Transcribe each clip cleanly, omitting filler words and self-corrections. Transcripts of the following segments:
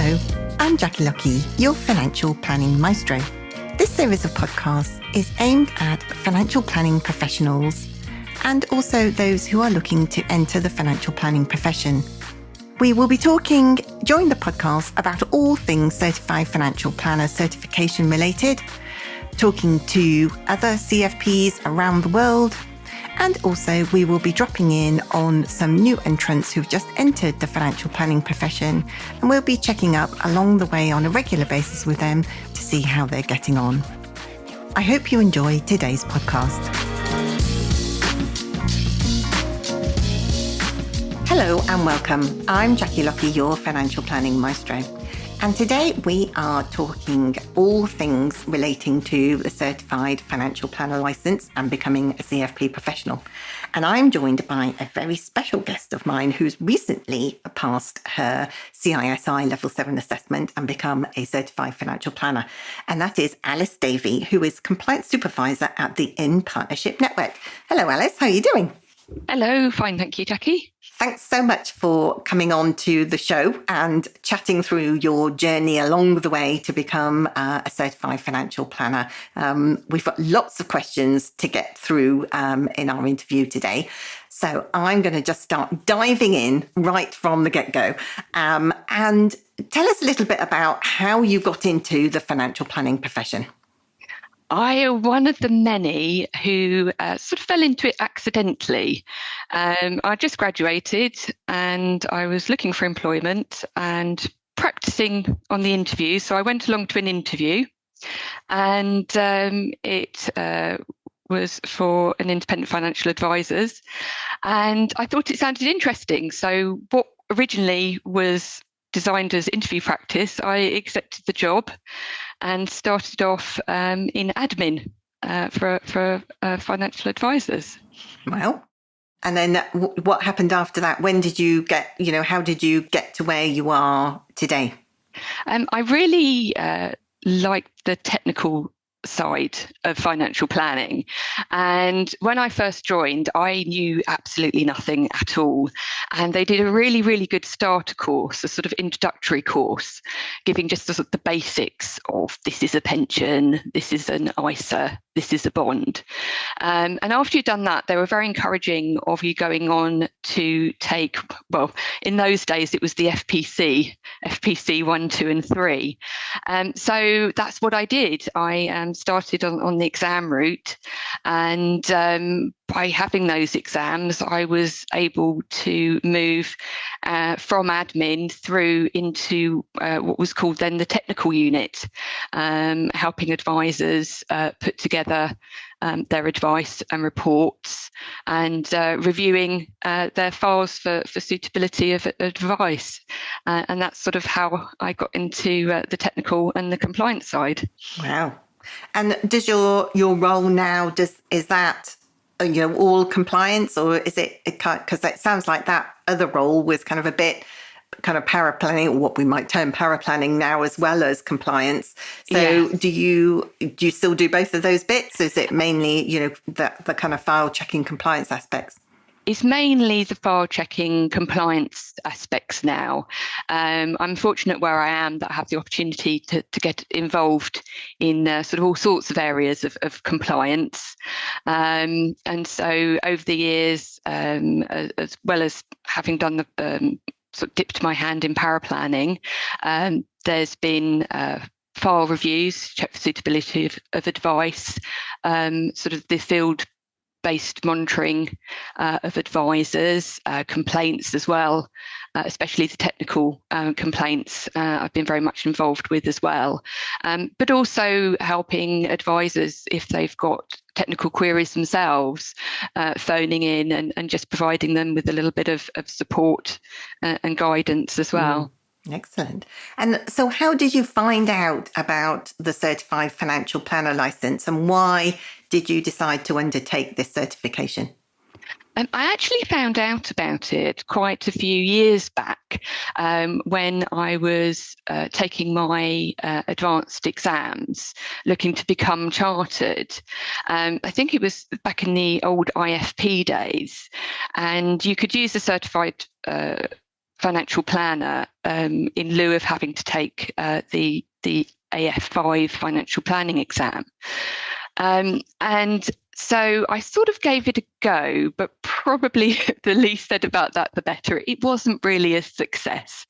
Hello, I'm Jackie Lucky, your financial planning maestro. This series of podcasts is aimed at financial planning professionals and also those who are looking to enter the financial planning profession. We will be talking during the podcast about all things Certified Financial Planner certification related, talking to other CFPs around the world, and also we will be dropping in on some new entrants who've just entered the financial planning profession, and we'll be checking up along the way on a regular basis with them to see how they're getting on. I hope you enjoy today's podcast. Hello and welcome. I'm Jackie Lucky, your financial planning maestro. And today we are talking all things relating to the Certified Financial Planner license and becoming a CFP professional. And I'm joined by a very special guest of mine who's recently passed her CISI Level 7 assessment and become a Certified Financial Planner. And that is Alice Davey, who is Compliance Supervisor at the In Partnership Network. Hello, Alice. How are you doing? Hello. Fine. Thank you, Jackie. Thanks so much for coming on to the show and chatting through your journey along the way to become a certified financial planner. We've got lots of questions to get through in our interview today. So I'm going to just start diving in right from the get-go. And tell us a little bit about how you got into the financial planning profession. I am one of the many who sort of fell into it accidentally. I just graduated and I was looking for employment and practicing on the interview. So I went along to an interview and it was for an independent financial advisors. And I thought it sounded interesting. So what originally was designed as interview practice, I accepted the job and started off in admin for financial advisors. Well, and then what happened after that? When did you get, how did you get to where you are today? I really liked the technical side of financial planning. And when I first joined, I knew absolutely nothing at all. And they did a really, really good starter course, a sort of introductory course, giving just the basics of this is a pension, this is an ISA, this is a bond. And after you'd done that, they were very encouraging of you going on to take, well, in those days, it was the FPC 1, 2 and 3. So that's what I did. I started on the exam route, and by having those exams, I was able to move from admin through into what was called then the technical unit, helping advisors put together their advice and reports and reviewing their files for suitability of advice. And that's sort of how I got into the technical and the compliance side. Wow. And does your role now, is that all compliance, or is it, because it sounds like that other role was kind of a bit kind of paraplanning, or what we might term paraplanning now, as well as compliance. So yeah. Do you still do both of those bits? Is it mainly, the kind of file checking compliance aspects? It's mainly the file checking compliance aspects now. I'm fortunate where I am that I have the opportunity to get involved in sort of all sorts of areas of compliance. And so over the years, as well as having done the sort of dipped my hand in paraplanning, there's been file reviews, check for suitability of advice, sort of the field-based monitoring of advisors, complaints as well, especially the technical complaints I've been very much involved with as well, but also helping advisors if they've got technical queries themselves, phoning in and just providing them with a little bit of support and guidance as well. Excellent. And so how did you find out about the Certified Financial Planner license, and why did you decide to undertake this certification? I actually found out about it quite a few years back when I was taking my advanced exams, looking to become chartered. I think it was back in the old IFP days, and you could use a certified financial planner in lieu of having to take the AF5 financial planning exam. And so I sort of gave it a go, but probably the least said about that, the better. It wasn't really a success.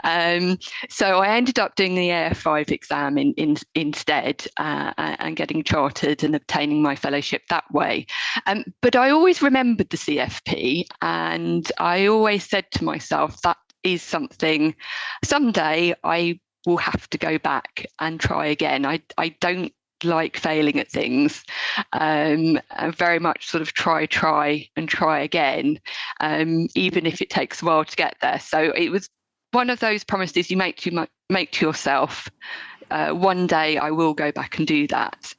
So I ended up doing the AF5 exam instead and getting chartered and obtaining my fellowship that way. But I always remembered the CFP, and I always said to myself, that is something someday I will have to go back and try again. I don't like failing at things. I very much sort of try again, even if it takes a while to get there. So it was one of those promises you make to yourself. One day I will go back and do that.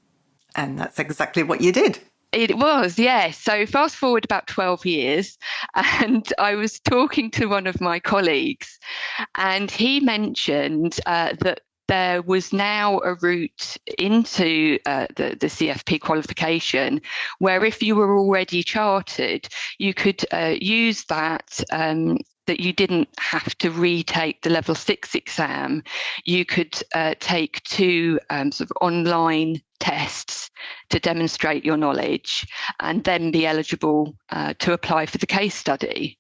And that's exactly what you did. It was, yes. So fast forward about 12 years, and I was talking to one of my colleagues, and he mentioned that there was now a route into the CFP qualification where if you were already chartered, you could use that you didn't have to retake the level 6 exam. You could take 2 sort of online tests to demonstrate your knowledge and then be eligible to apply for the case study.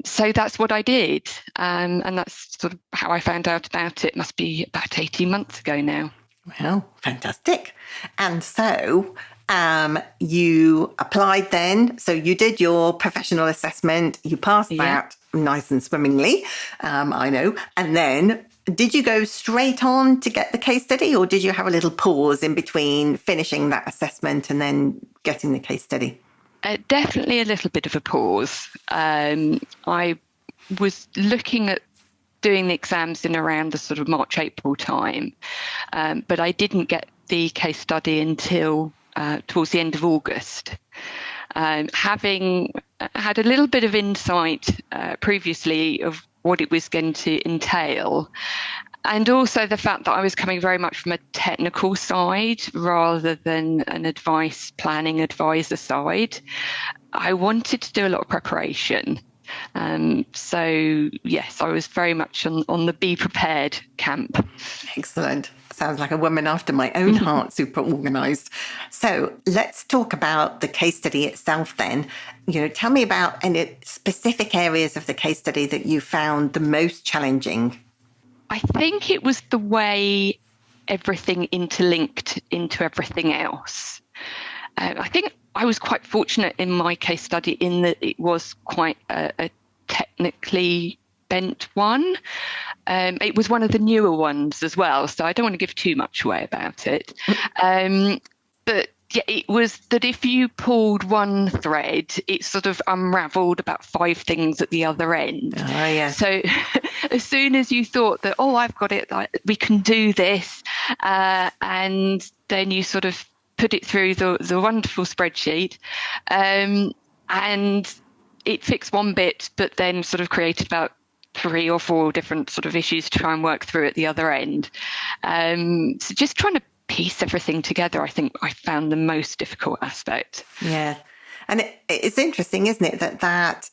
So that's what I did. And that's sort of how I found out about it. Must be about 18 months ago now. Well, fantastic. And so you applied then. So you did your professional assessment. You passed that nice and swimmingly, I know. And then did you go straight on to get the case study, or did you have a little pause in between finishing that assessment and then getting the case study? Definitely a little bit of a pause. I was looking at doing the exams in around the sort of March, April time, but I didn't get the case study until towards the end of August. Having had a little bit of insight previously of what it was going to entail, and also the fact that I was coming very much from a technical side rather than an advice planning advisor side, I wanted to do a lot of preparation. So yes, I was very much on the be prepared camp. Excellent. Sounds like a woman after my own heart, super organised. So let's talk about the case study itself then. Tell me about any specific areas of the case study that you found the most challenging. I think it was the way everything interlinked into everything else. I think I was quite fortunate in my case study in that it was quite a technically bent one. It was one of the newer ones as well, so I don't want to give too much away about it. But yeah, it was that if you pulled one thread, it sort of unravelled about 5 things at the other end. Oh, yeah. So as soon as you thought that, I've got it, we can do this, and then you sort of put it through the wonderful spreadsheet, and it fixed one bit, but then sort of created about 3 or 4 different sort of issues to try and work through at the other end. So just trying to piece everything together, I think I found the most difficult aspect. Yeah. And it's interesting, isn't it, that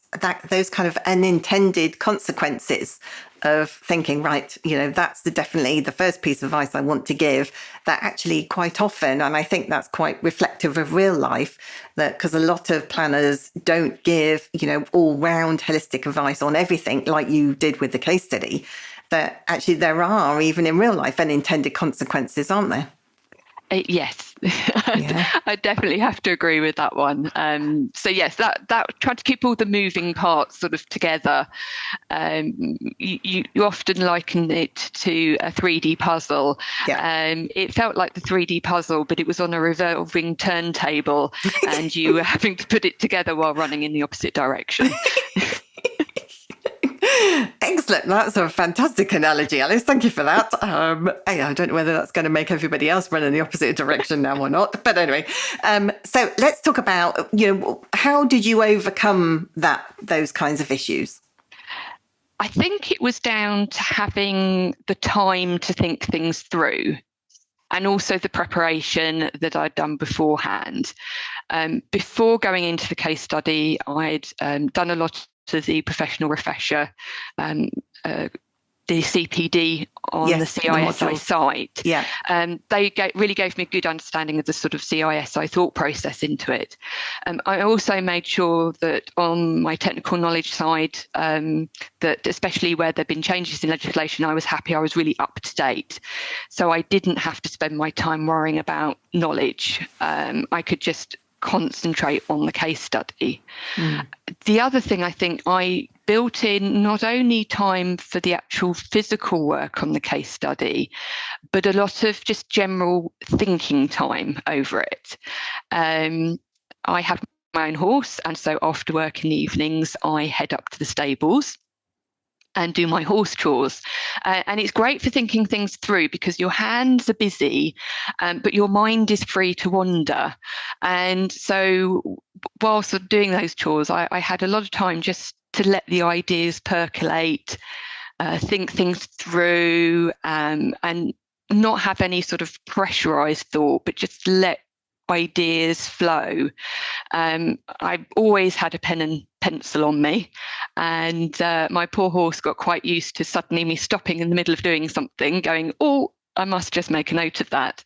those kind of unintended consequences of thinking, right, that's definitely the first piece of advice I want to give, that actually quite often, and I think that's quite reflective of real life, that because a lot of planners don't give, all-round holistic advice on everything like you did with the case study, that actually there are, even in real life, unintended consequences, aren't there? Yes, Yeah. I definitely have to agree with that one. So yes, that trying to keep all the moving parts sort of together. You often liken it to a 3D puzzle. Yeah. It felt like the 3D puzzle, but it was on a revolving turntable, and you were having to put it together while running in the opposite direction. Excellent. That's a fantastic analogy, Alice. Thank you for that. I don't know whether that's going to make everybody else run in the opposite direction now or not. But anyway, so let's talk about, how did you overcome those kinds of issues? I think it was down to having the time to think things through, and also the preparation that I'd done beforehand. Before going into the case study, I'd done a lot of the professional refresher, the CPD on the CISI site. Yeah. They really gave me a good understanding of the sort of CISI thought process into it. I also made sure that on my technical knowledge side, that especially where there'd been changes in legislation, I was happy I was really up to date. So I didn't have to spend my time worrying about knowledge. I could just concentrate on the case study. The other thing, I think I built in not only time for the actual physical work on the case study, but a lot of just general thinking time over it. I have my own horse, and so after work in the evenings, I head up to the stables and do my horse chores. And it's great for thinking things through because your hands are busy, but your mind is free to wander. And so whilst doing those chores, I had a lot of time just to let the ideas percolate, think things through, and not have any sort of pressurized thought, but just let ideas flow. I always had a pen and pencil on me, and my poor horse got quite used to suddenly me stopping in the middle of doing something, going, oh, I must just make a note of that.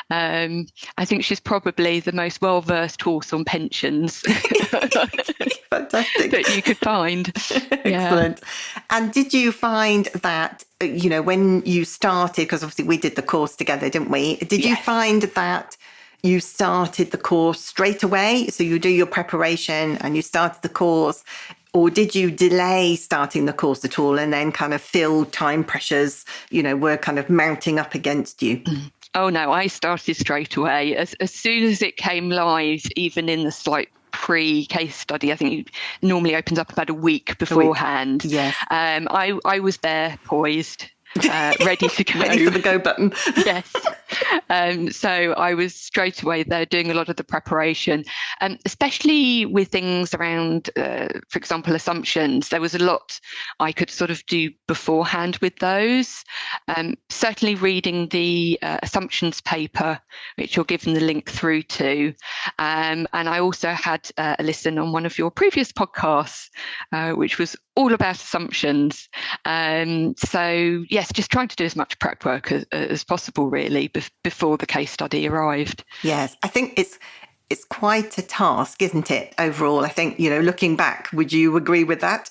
I think she's probably the most well-versed horse on pensions Fantastic. that you could find. Excellent. And did you find that, when you started, because obviously we did the course together, didn't we? Did you find that you started the course straight away? So you do your preparation and you started the course, or did you delay starting the course at all and then kind of feel time pressures, were kind of mounting up against you? Oh, no, I started straight away. As soon as it came live, even in the slight pre-case study, I think it normally opens up about a week beforehand. Yes. I was there poised, ready to go. Ready for the go button. Yes. So I was straight away there doing a lot of the preparation, especially with things around, for example, assumptions. There was a lot I could sort of do beforehand with those. Certainly reading the assumptions paper, which you're given the link through to. And I also had a listen on one of your previous podcasts, which was all about assumptions. So yes, just trying to do as much prep work as possible, really, before the case study arrived. Yes, I think it's quite a task, isn't it? Overall, I think, looking back, would you agree with that?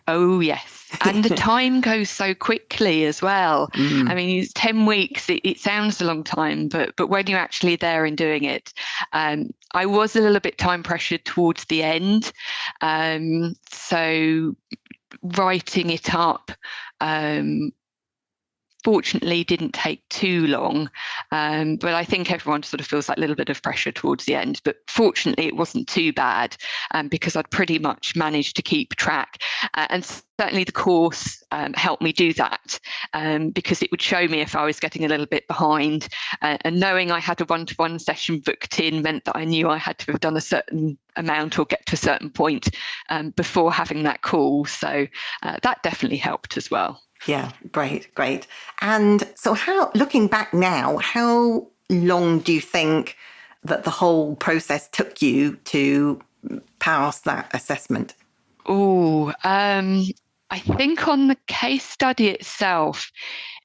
Oh, yes. And the time goes so quickly as well. I mean, 10 weeks, it sounds a long time, but when you're actually there and doing it, I was a little bit time pressured towards the end. So writing it up, fortunately didn't take too long, but I think everyone sort of feels that little bit of pressure towards the end. But fortunately, it wasn't too bad because I'd pretty much managed to keep track. And certainly the course helped me do that because it would show me if I was getting a little bit behind. And knowing I had a one-to-one session booked in meant that I knew I had to have done a certain amount or get to a certain point before having that call. So that definitely helped as well. Yeah, great. And so looking back now, how long do you think that the whole process took you to pass that assessment? Oh, I think on the case study itself,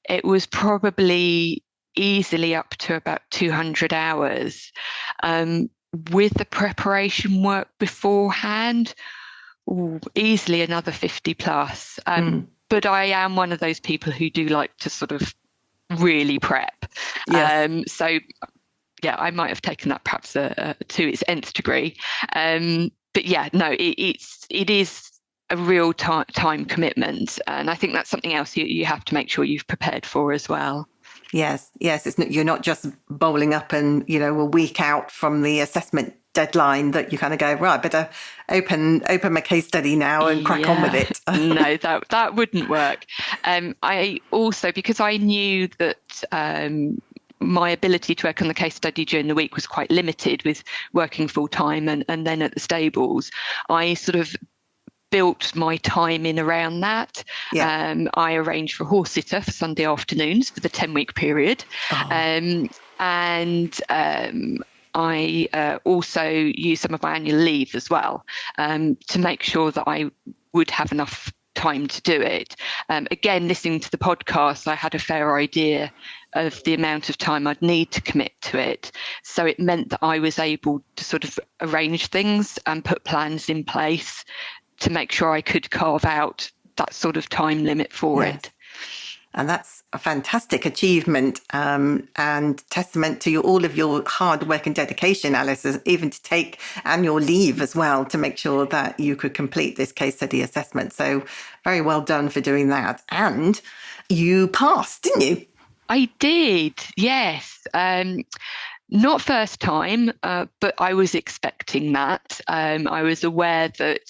it was probably easily up to about 200 hours. With the preparation work beforehand, easily another 50 plus. But I am one of those people who do like to sort of really prep. Yes. So, yeah, I might have taken that perhaps to its nth degree. But yeah, no, it is a real time commitment. And I think that's something else you have to make sure you've prepared for as well. Yes. You're not just bowling up and, a week out from the assessment deadline that you kind of go, right, better open my case study now and crack on with it. No, that wouldn't work. I also, because I knew that my ability to work on the case study during the week was quite limited with working full time and then at the stables, I sort of built my time in around that. Yeah. I arranged for a horse sitter for Sunday afternoons for the 10-week period. I also used some of my annual leave as well to make sure that I would have enough time to do it. Again, listening to the podcast, I had a fair idea of the amount of time I'd need to commit to it. So it meant that I was able to sort of arrange things and put plans in place to make sure I could carve out that sort of time limit for it. And that's a fantastic achievement and testament to all of your hard work and dedication, Alice, even to take annual leave as well to make sure that you could complete this case study assessment. So very well done for doing that. And you passed, didn't you? I did, yes. Not first time, but I was expecting that. I was aware that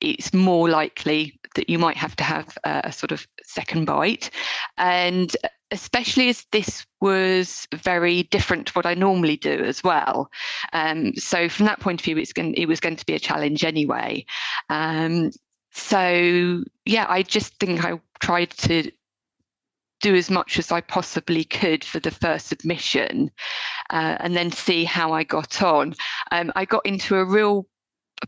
it's more likely that you might have to have a sort of second bite. And especially as this was very different to what I normally do as well. So from that point of view, it was going to be a challenge anyway. So yeah, I just think I tried to do as much as I possibly could for the first submission and then see how I got on. I got into a real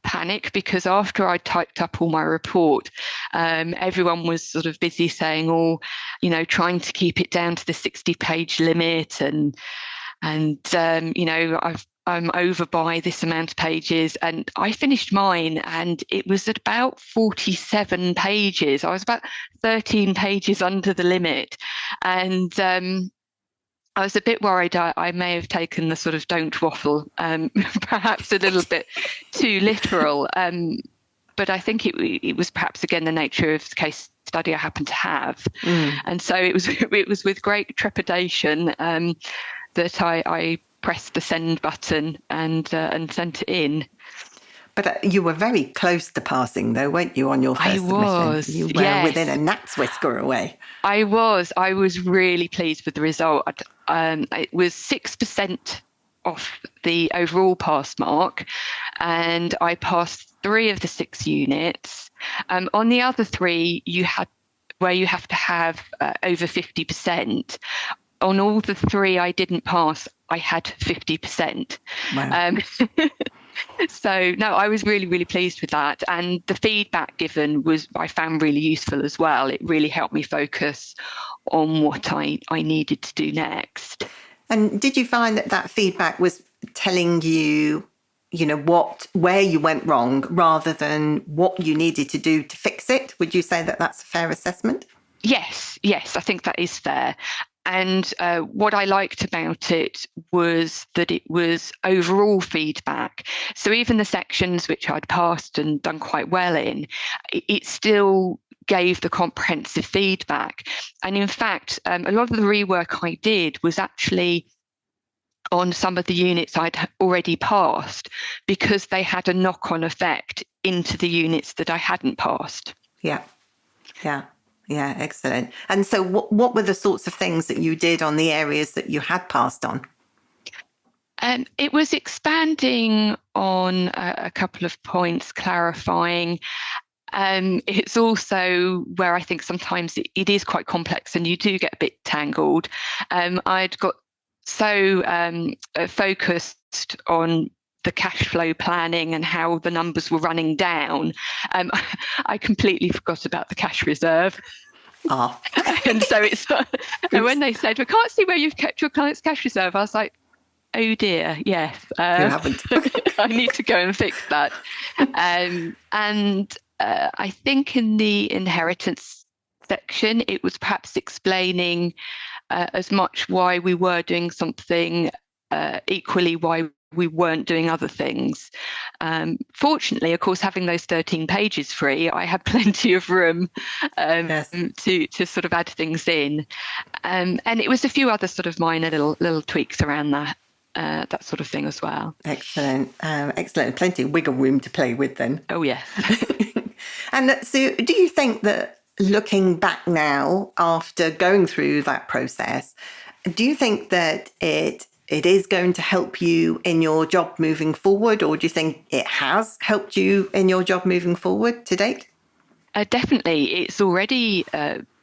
panic because after I typed up all my report, everyone was sort of busy saying, trying to keep it down to the 60-page limit and I'm over by this amount of pages. And I finished mine and it was at about 47 pages. I was about 13 pages under the limit. And I was a bit worried I may have taken the sort of don't waffle, perhaps a little bit too literal. But I think it was perhaps, again, the nature of the case study I happened to have. And so it was with great trepidation that I pressed the send button and sent it in. But you were very close to passing, though, weren't you, on your first submission? You were within a gnat's whisker away. I was really pleased with the result. It was 6% off the overall pass mark, and I passed 3 of the 6 units. On the other 3, you have to have over 50%. On all the 3 I didn't pass, I had 50%. Wow. So, no, I was really, really pleased with that. And the feedback given I found really useful as well. It really helped me focus on what I needed to do next. And did you find that feedback was telling you, where you went wrong rather than what you needed to do to fix it? Would you say that that's a fair assessment? Yes, I think that is fair. And what I liked about it was that it was overall feedback. So even the sections which I'd passed and done quite well in, it still gave the comprehensive feedback. And in fact, a lot of the rework I did was actually on some of the units I'd already passed because they had a knock-on effect into the units that I hadn't passed. Yeah, excellent. And so what were the sorts of things that you did on the areas that you had passed on? It was expanding on a couple of points, clarifying. It's also where I think sometimes it is quite complex and you do get a bit tangled. I'd got so focused on the cash flow planning and how the numbers were running down, I completely forgot about the cash reserve. And so and when they said, we can't see where you've kept your client's cash reserve, I was like, oh dear, yes. You haven't. I need to go and fix that. And I think in the inheritance section, it was perhaps explaining as much why we were doing something, equally why we weren't doing other things. Fortunately, of course, having those 13 pages free, I had plenty of room to sort of add things in. And it was a few other sort of minor little tweaks around that sort of thing as well. Excellent. Plenty of wiggle room to play with then. Oh, yes. And so do you think that looking back now after going through that process, do you think that it is going to help you in your job moving forward, or do you think it has helped you in your job moving forward to date? Definitely. It's already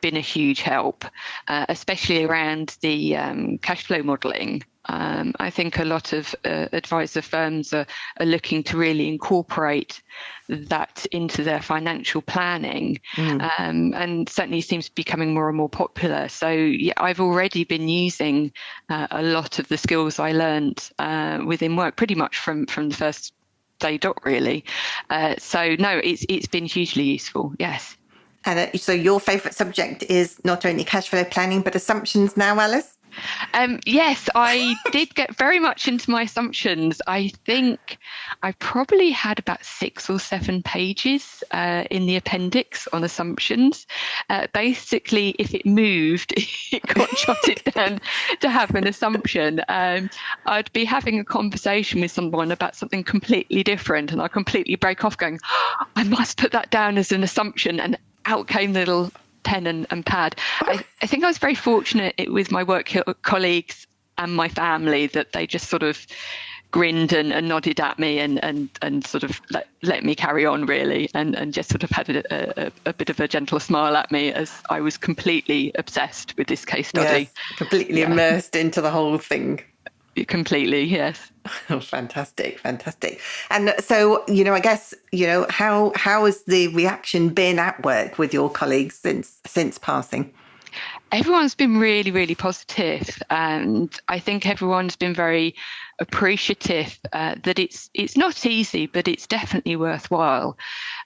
been a huge help, especially around the cash flow modelling. I think a lot of advisor firms are looking to really incorporate that into their financial planning, and certainly seems to be becoming more and more popular. So yeah, I've already been using a lot of the skills I learned within work pretty much from the first day dot, really. So no, it's been hugely useful. Yes. And so your favourite subject is not only cash flow planning, but assumptions now, Alice? Yes, I did get very much into my assumptions. I think I probably had about 6 or 7 pages in the appendix on assumptions. Basically, if it moved, it got jotted down to have an assumption. I'd be having a conversation with someone about something completely different, and I completely break off going, oh, I must put that down as an assumption, and out came the little pen and pad. I think I was very fortunate with my work colleagues and my family that they just sort of grinned and nodded at me and sort of let me carry on, really, and just sort of had a bit of a gentle smile at me as I was completely obsessed with this case study. Yes, completely immersed into the whole thing. Completely, yes. Oh, fantastic. And so, I guess, how has the reaction been at work with your colleagues since passing? Everyone's been really, really positive, and I think everyone's been very appreciative that it's not easy, but it's definitely worthwhile.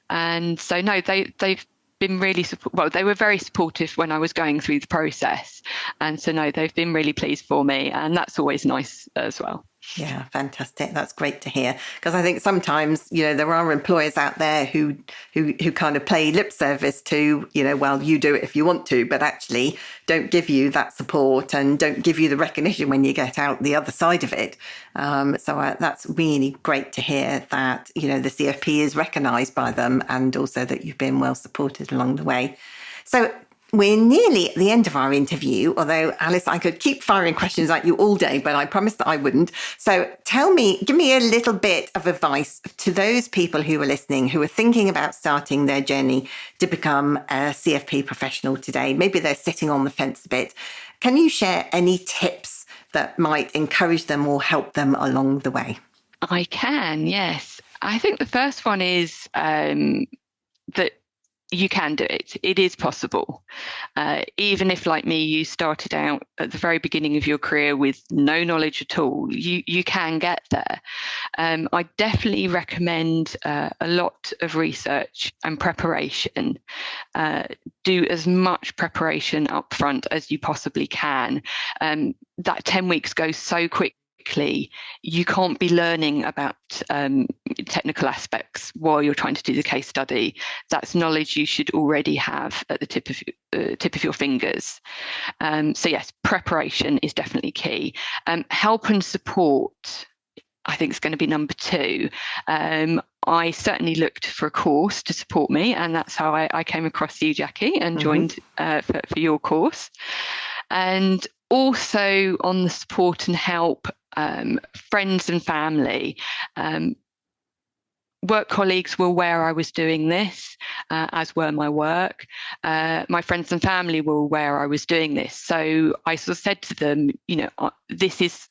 And so, no, they've been really they were very supportive when I was going through the process, and so no, they've been really pleased for me, and that's always nice as well. Yeah, fantastic. That's great to hear, because I think sometimes, there are employers out there who kind of play lip service to, well, you do it if you want to, but actually don't give you that support and don't give you the recognition when you get out the other side of it. So that's really great to hear that, the CFP is recognised by them, and also that you've been well supported along the way. So we're nearly at the end of our interview, although, Alice, I could keep firing questions at you all day, but I promised that I wouldn't. So give me a little bit of advice to those people who are listening, who are thinking about starting their journey to become a CFP professional today. Maybe they're sitting on the fence a bit. Can you share any tips that might encourage them or help them along the way? I can, yes. I think the first one is that you can do it. It is possible. Even if, like me, you started out at the very beginning of your career with no knowledge at all, you can get there. I definitely recommend a lot of research and preparation. Do as much preparation up front as you possibly can. That 10 weeks goes so quickly. You can't be learning about technical aspects while you're trying to do the case study. That's knowledge you should already have at the tip of your fingers. So yes, preparation is definitely key. Help and support, I think, is going to be number 2. I certainly looked for a course to support me, and that's how I came across you, Jackie, and joined for your course. And also on the support and help, friends and family. Work colleagues were aware I was doing this, as were my work. My friends and family were aware I was doing this. So I sort of said to them, this is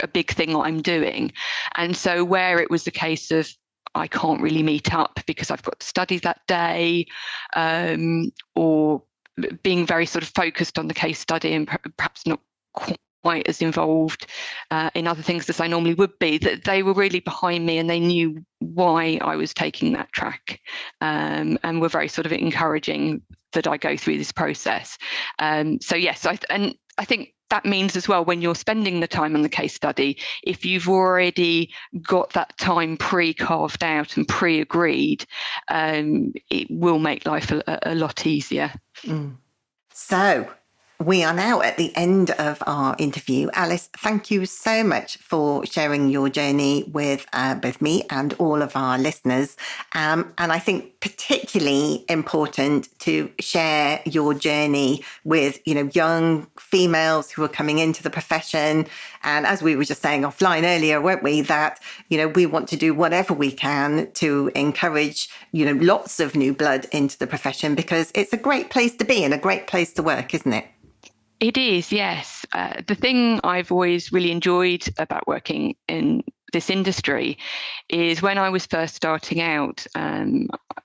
a big thing I'm doing. And so where it was the case of I can't really meet up because I've got to study that day, or being very sort of focused on the case study and perhaps not quite as involved in other things as I normally would be, that they were really behind me and they knew why I was taking that track, and were very sort of encouraging that I go through this process. So yes, I think that means as well, when you're spending the time on the case study, if you've already got that time pre-carved out and pre-agreed, it will make life a lot easier. So we are now at the end of our interview. Alice, thank you so much for sharing your journey with both me and all of our listeners. And I think particularly important to share your journey with, young females who are coming into the profession. And as we were just saying offline earlier, weren't we, that, we want to do whatever we can to encourage, lots of new blood into the profession, because it's a great place to be and a great place to work, isn't it? It is, yes. The thing I've always really enjoyed about working in this industry is when I was first starting out,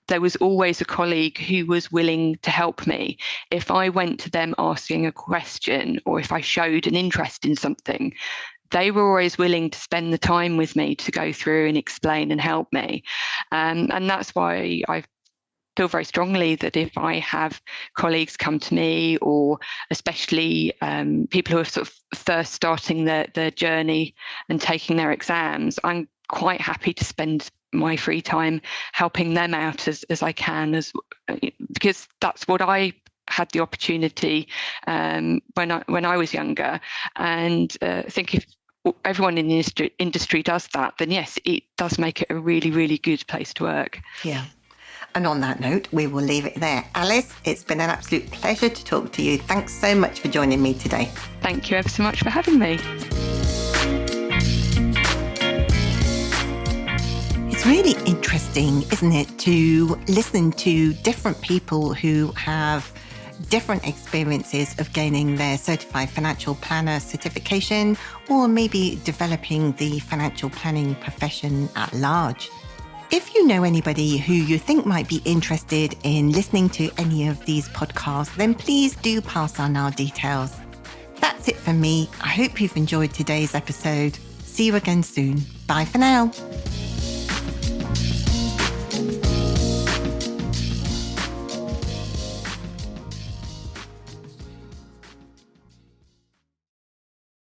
there was always a colleague who was willing to help me. If I went to them asking a question or if I showed an interest in something, they were always willing to spend the time with me to go through and explain and help me. And that's why I feel very strongly that if I have colleagues come to me, or especially people who are sort of first starting their journey and taking their exams, I'm quite happy to spend my free time helping them out as I can, because that's what I had the opportunity when I was younger. And I think if everyone in the industry does that, then yes, it does make it a really, really good place to work. Yeah. And on that note, we will leave it there. Alice, it's been an absolute pleasure to talk to you. Thanks so much for joining me today. Thank you ever so much for having me. It's really interesting, isn't it, to listen to different people who have different experiences of gaining their certified financial planner certification, or maybe developing the financial planning profession at large. If you know anybody who you think might be interested in listening to any of these podcasts, then please do pass on our details. That's it from me. I hope you've enjoyed today's episode. See you again soon. Bye for now.